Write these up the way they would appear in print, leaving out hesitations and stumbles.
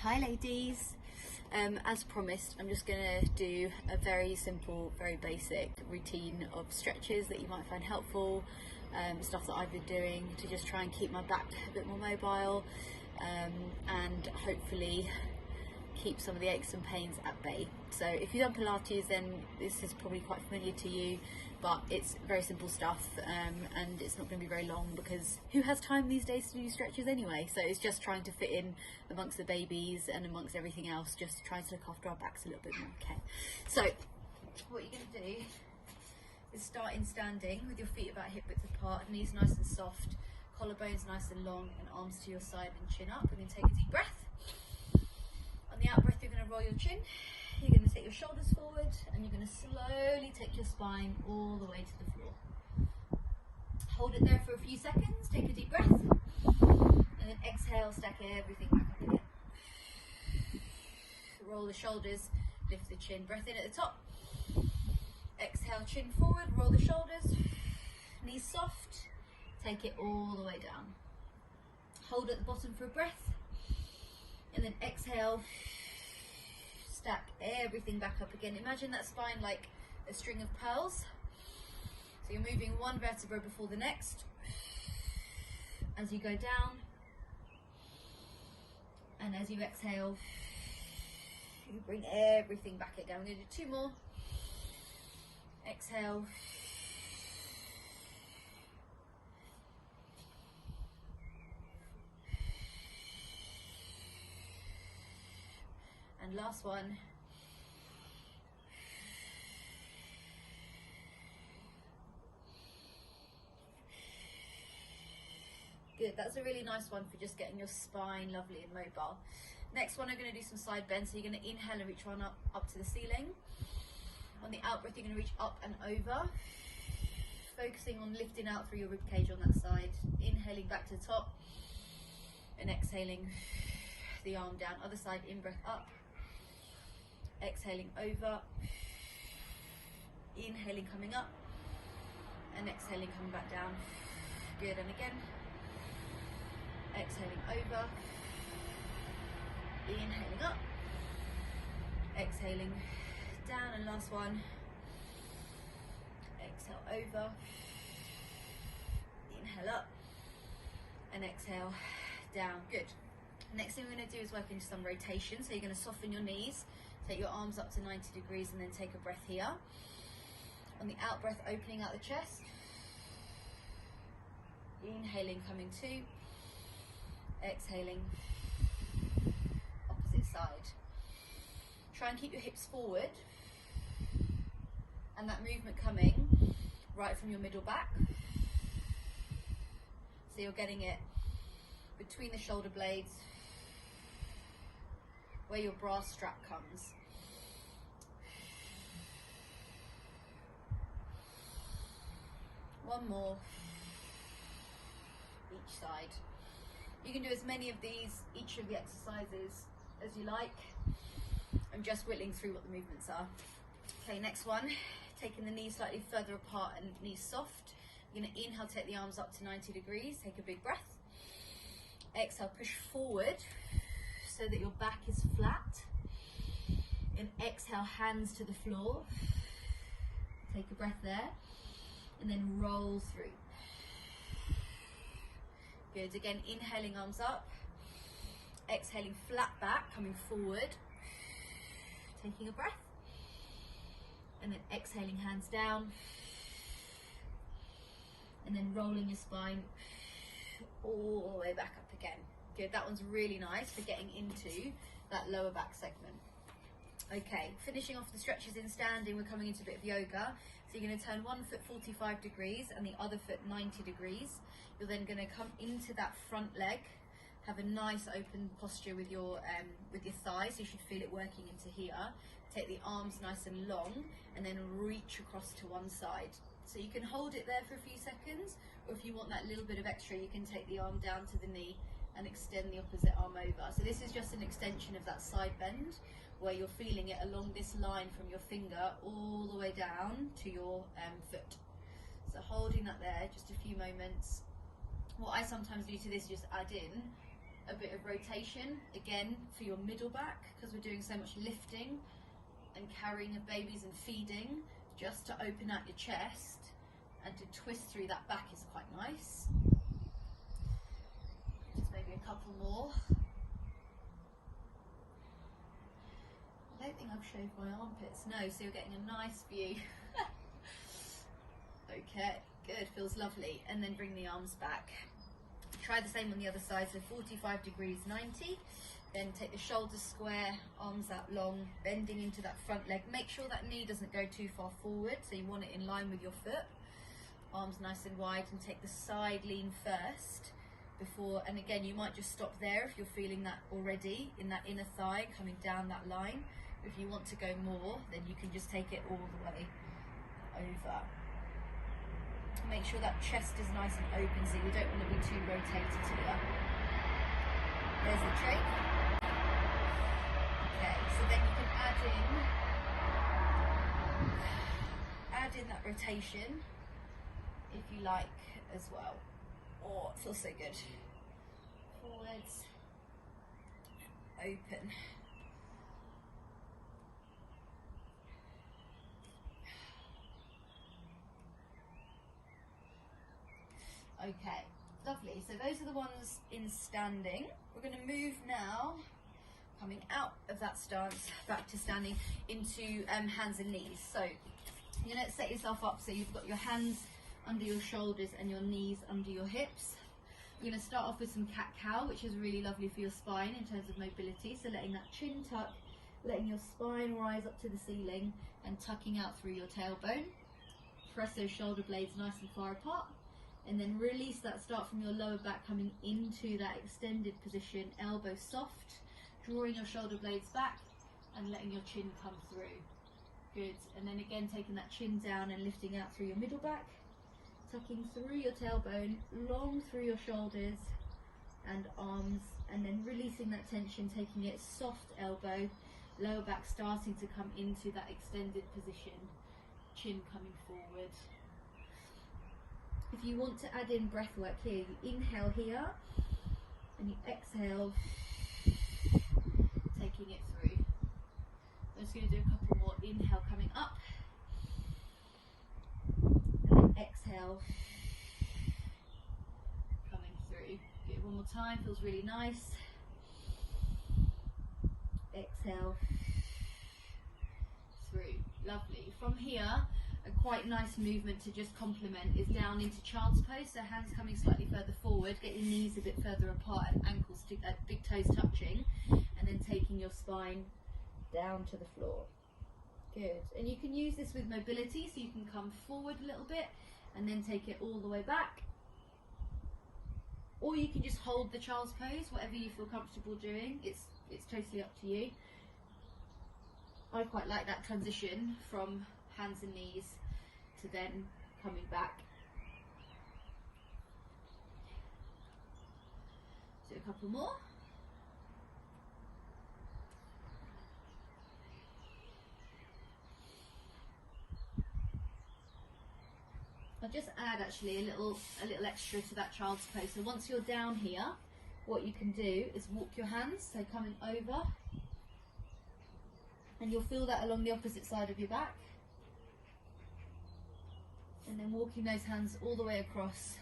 Hi ladies, as promised I'm just going to do a very simple, very basic routine of stretches that you might find helpful, stuff that I've been doing to just try and keep my back a bit more mobile and hopefully keep some of the aches and pains at bay. So if you've done Pilates, then this is probably quite familiar to you, but it's very simple stuff and it's not going to be very long because who has time these days to do stretches anyway? So it's just trying to fit in amongst the babies and amongst everything else, just trying to look after our backs a little bit more. Okay, so what you're going to do is start in standing with your feet about hip width apart, knees nice and soft, collarbones nice and long, and arms to your side and chin up. And then take a deep breath. On the out breath, you're going to roll your chin, you're going to take your shoulders forward, and you're going to slowly take your spine all the way to the floor. Hold it there for a few seconds, take a deep breath, and then exhale, stack everything back up again. Roll the shoulders, lift the chin, breath in at the top. Exhale, chin forward, roll the shoulders, knees soft, take it all the way down. Hold at the bottom for a breath, and then exhale, stack everything back up again. Imagine that spine like a string of pearls. So you're moving one vertebra before the next as you go down, and as you exhale, you bring everything back again. We're going to do two more. Exhale. And last one. Good, that's a really nice one for just getting your spine lovely and mobile. Next one, I'm going to do some side bends. So you're going to inhale and reach one up to the ceiling. On the out breath, you're going to reach up and over, focusing on lifting out through your rib cage on that side. Inhaling back to the top and exhaling the arm down. Other side, in breath up, exhaling over, inhaling coming up, and exhaling coming back down. Good, and again, exhaling over, inhaling up, exhaling down, and last one, exhale over, inhale up, and exhale down. Good. Next thing we're going to do is work into some rotation. So you're going to soften your knees, take your arms up to 90 degrees, and then take a breath here. On the out breath, opening out the chest, inhaling, coming to, exhaling, opposite side. Try and keep your hips forward and that movement coming right from your middle back. So you're getting it between the shoulder blades, where your bra strap comes. One more, each side. You can do as many of these, each of the exercises, as you like. I'm just whittling through what the movements are. Okay, next one, taking the knees slightly further apart and knees soft. You're going to inhale, take the arms up to 90 degrees, take a big breath. Exhale, push forward so that your back is flat. And exhale, hands to the floor. Take a breath there. And then roll through. Good. Again, inhaling, arms up. Exhaling, flat back, coming forward. Taking a breath. And then exhaling, hands down. And then rolling your spine all the way back up again. Good, that one's really nice for getting into that lower back segment. Okay, finishing off the stretches in standing, we're coming into a bit of yoga. So you're going to turn one foot 45 degrees and the other foot 90 degrees. You're then going to come into that front leg, have a nice open posture with your thighs, so you should feel it working into here. Take the arms nice and long and then reach across to one side. So you can hold it there for a few seconds, or if you want that little bit of extra, you can take the arm down to the knee and extend the opposite arm over. So this is just an extension of that side bend, where you're feeling it along this line from your finger all the way down to your foot. So holding that there, just a few moments. What I sometimes do to this is just add in a bit of rotation again for your middle back, because we're doing so much lifting and carrying of babies and feeding, just to open out your chest and to twist through that back is quite nice. Just maybe a couple more. I don't think I've shaved my armpits. No, so you're getting a nice view. Okay, good, feels lovely. And then bring the arms back. Try the same on the other side, so 45 degrees, 90. Then take the shoulders square, arms out long, bending into that front leg. Make sure that knee doesn't go too far forward, so you want it in line with your foot. Arms nice and wide, and take the side lean first before, and again, you might just stop there if you're feeling that already in that inner thigh coming down that line. If you want to go more, then you can just take it all the way over. Make sure that chest is nice and open, so you don't want to be too rotated here. There's the trick. Okay, so then you can add in that rotation if you like as well. Oh, it feels so good. Forwards, open. Okay, lovely. So those are the ones in standing. We're going to move now, coming out of that stance, back to standing, into hands and knees. So you're going to set yourself up so you've got your hands under your shoulders and your knees under your hips. We're going to start off with some cat-cow, which is really lovely for your spine in terms of mobility. So letting that chin tuck, letting your spine rise up to the ceiling and tucking out through your tailbone. Press those shoulder blades nice and far apart. And then release that, start from your lower back coming into that extended position, elbow soft, drawing your shoulder blades back and letting your chin come through. Good, and then again taking that chin down and lifting out through your middle back, tucking through your tailbone, long through your shoulders and arms, and then releasing that tension, taking it soft elbow, lower back starting to come into that extended position, chin coming forward. If you want to add in breath work here, you inhale here and you exhale, taking it through. I'm just going to do a couple more. Inhale coming up, and then exhale, coming through. Do it one more time, feels really nice. Exhale, through. Lovely. From here, a quite nice movement to just complement is down into child's pose, so hands coming slightly further forward, get your knees a bit further apart and ankles to big toes touching, and then taking your spine down to the floor. Good. And you can use this with mobility, so you can come forward a little bit and then take it all the way back, or you can just hold the child's pose, whatever you feel comfortable doing. It's totally up to you. I quite like that transition from hands and knees to then coming back. Do a couple more. I'll just add actually a little extra to that child's pose. So once you're down here, what you can do is walk your hands, so coming over, and you'll feel that along the opposite side of your back. And then walking those hands all the way across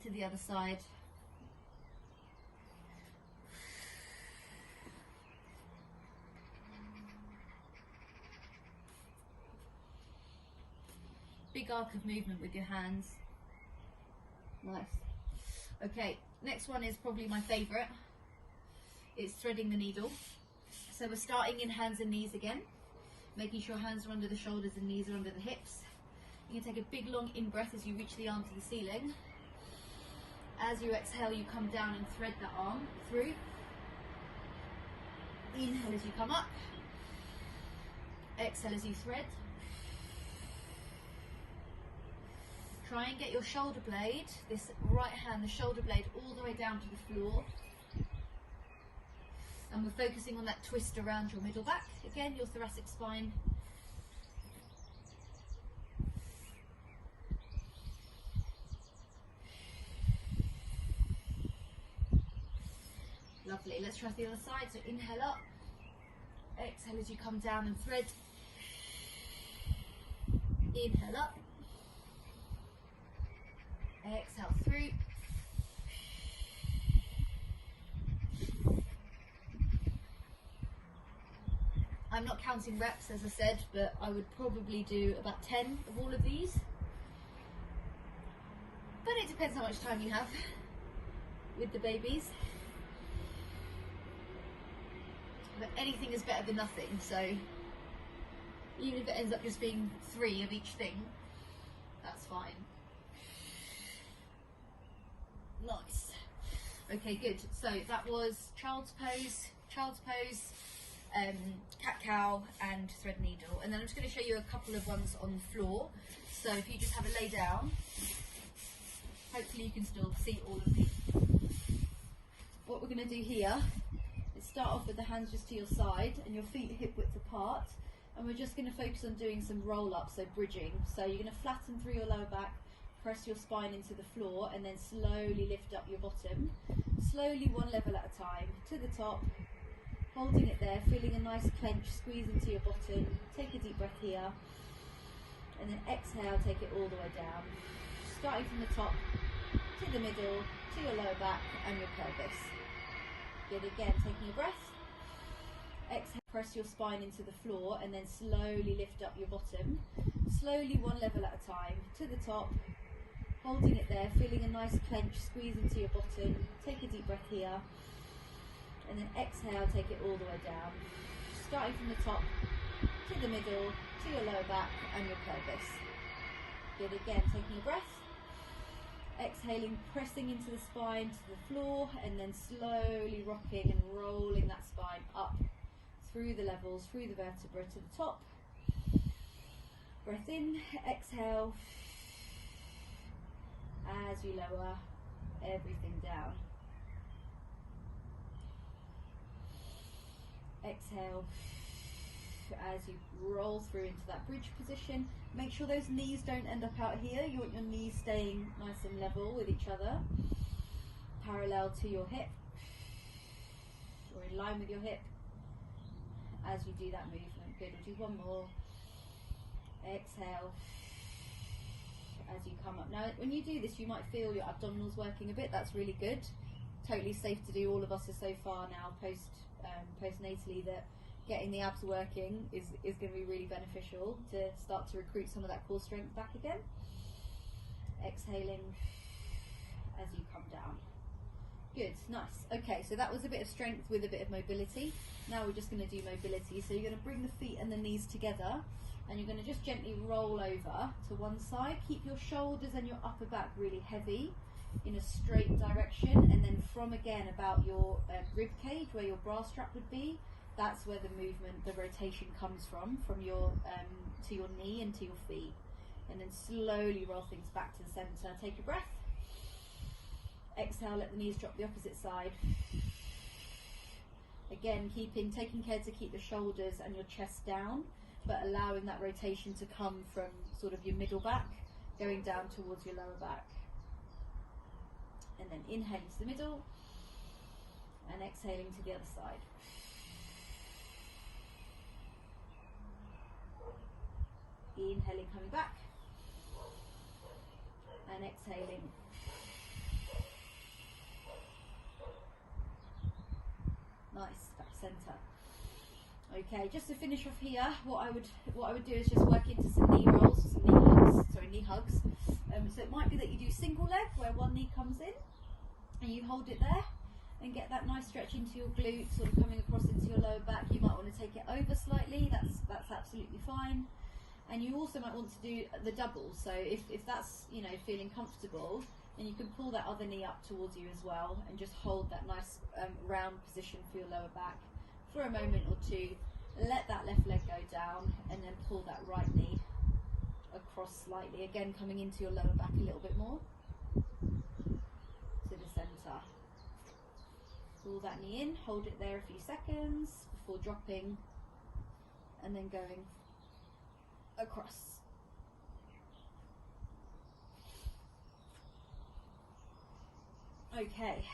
to the other side. Big arc of movement with your hands. Nice. Okay, next one is probably my favourite. It's threading the needle. So we're starting in hands and knees again, making sure hands are under the shoulders and knees are under the hips. You can take a big long in-breath as you reach the arm to the ceiling. As you exhale, you come down and thread that arm through. Inhale as you come up. Exhale as you thread. Try and get your shoulder blade, this right hand, the shoulder blade all the way down to the floor. And we're focusing on that twist around your middle back. Again, your thoracic spine. Lovely. Let's try the other side. So inhale up, exhale as you come down and thread. Inhale up, exhale through. I'm not counting reps, as I said, but I would probably do about 10 of all of these. But it depends how much time you have with the babies. But anything is better than nothing, so even if it ends up just being 3 of each thing, that's fine. Nice. Okay, good. So that was child's pose, cat-cow and thread needle. And then I'm just going to show you a couple of ones on the floor. So if you just have a lay down, hopefully you can still see all of me. What we're going to do here is start off with the hands just to your side and your feet hip width apart. And we're just going to focus on doing some roll-ups, so bridging. So you're going to flatten through your lower back, press your spine into the floor, and then slowly lift up your bottom. Slowly, one level at a time, to the top, holding it there, feeling a nice clench, squeeze into your bottom. Take a deep breath here, and then exhale, take it all the way down. Starting from the top, to the middle, to your lower back and your pelvis. Good, again, taking a breath. Exhale, press your spine into the floor, and then slowly lift up your bottom. Slowly, one level at a time, to the top, holding it there, feeling a nice clench, squeeze into your bottom. Take a deep breath here, and then exhale, take it all the way down. Starting from the top, to the middle, to your lower back and your pelvis. Good, again, taking a breath. Exhaling, pressing into the spine, to the floor, and then slowly rocking and rolling that spine up through the levels, through the vertebra to the top. Breath in, exhale, as you lower everything down. Exhale as you roll through into that bridge position. Make sure those knees don't end up out here. You want your knees staying nice and level with each other, parallel to your hip, or in line with your hip as you do that movement. Good, we'll do one more. Exhale as you come up. Now when you do this, you might feel your abdominals working a bit. That's really good. Totally safe to do. All of us are so far now postnatally that getting the abs working is going to be really beneficial to start to recruit some of that core strength back again. Exhaling as you come down. Good, nice. Okay, so that was a bit of strength with a bit of mobility. Now we're just going to do mobility. So you're going to bring the feet and the knees together, and you're going to just gently roll over to one side. Keep your shoulders and your upper back really heavy in a straight direction, and then from again about your rib cage where your bra strap would be, that's where the movement, the rotation comes from your to your knee and to your feet. And then slowly roll things back to the center. Take a breath. Exhale, let the knees drop the opposite side. Again, taking care to keep the shoulders and your chest down, but allowing that rotation to come from sort of your middle back, going down towards your lower back. And then inhaling to the middle, and exhaling to the other side. Inhaling, coming back, and exhaling. Nice, back center. Okay, just to finish off here, what I would do is just work into some knee rolls, some knee hugs. So it might be that you do single leg, where one knee comes in, and you hold it there, and get that nice stretch into your glutes, sort of coming across into your lower back. You might want to take it over slightly. That's absolutely fine. And you also might want to do the double. So if that's feeling comfortable, then you can pull that other knee up towards you as well, and just hold that nice round position for your lower back for a moment or two. Let that left leg go down, and then pull that right knee across slightly, again coming into your lower back a little bit more to the center. Pull that knee in, hold it there a few seconds before dropping, and then going across. Okay.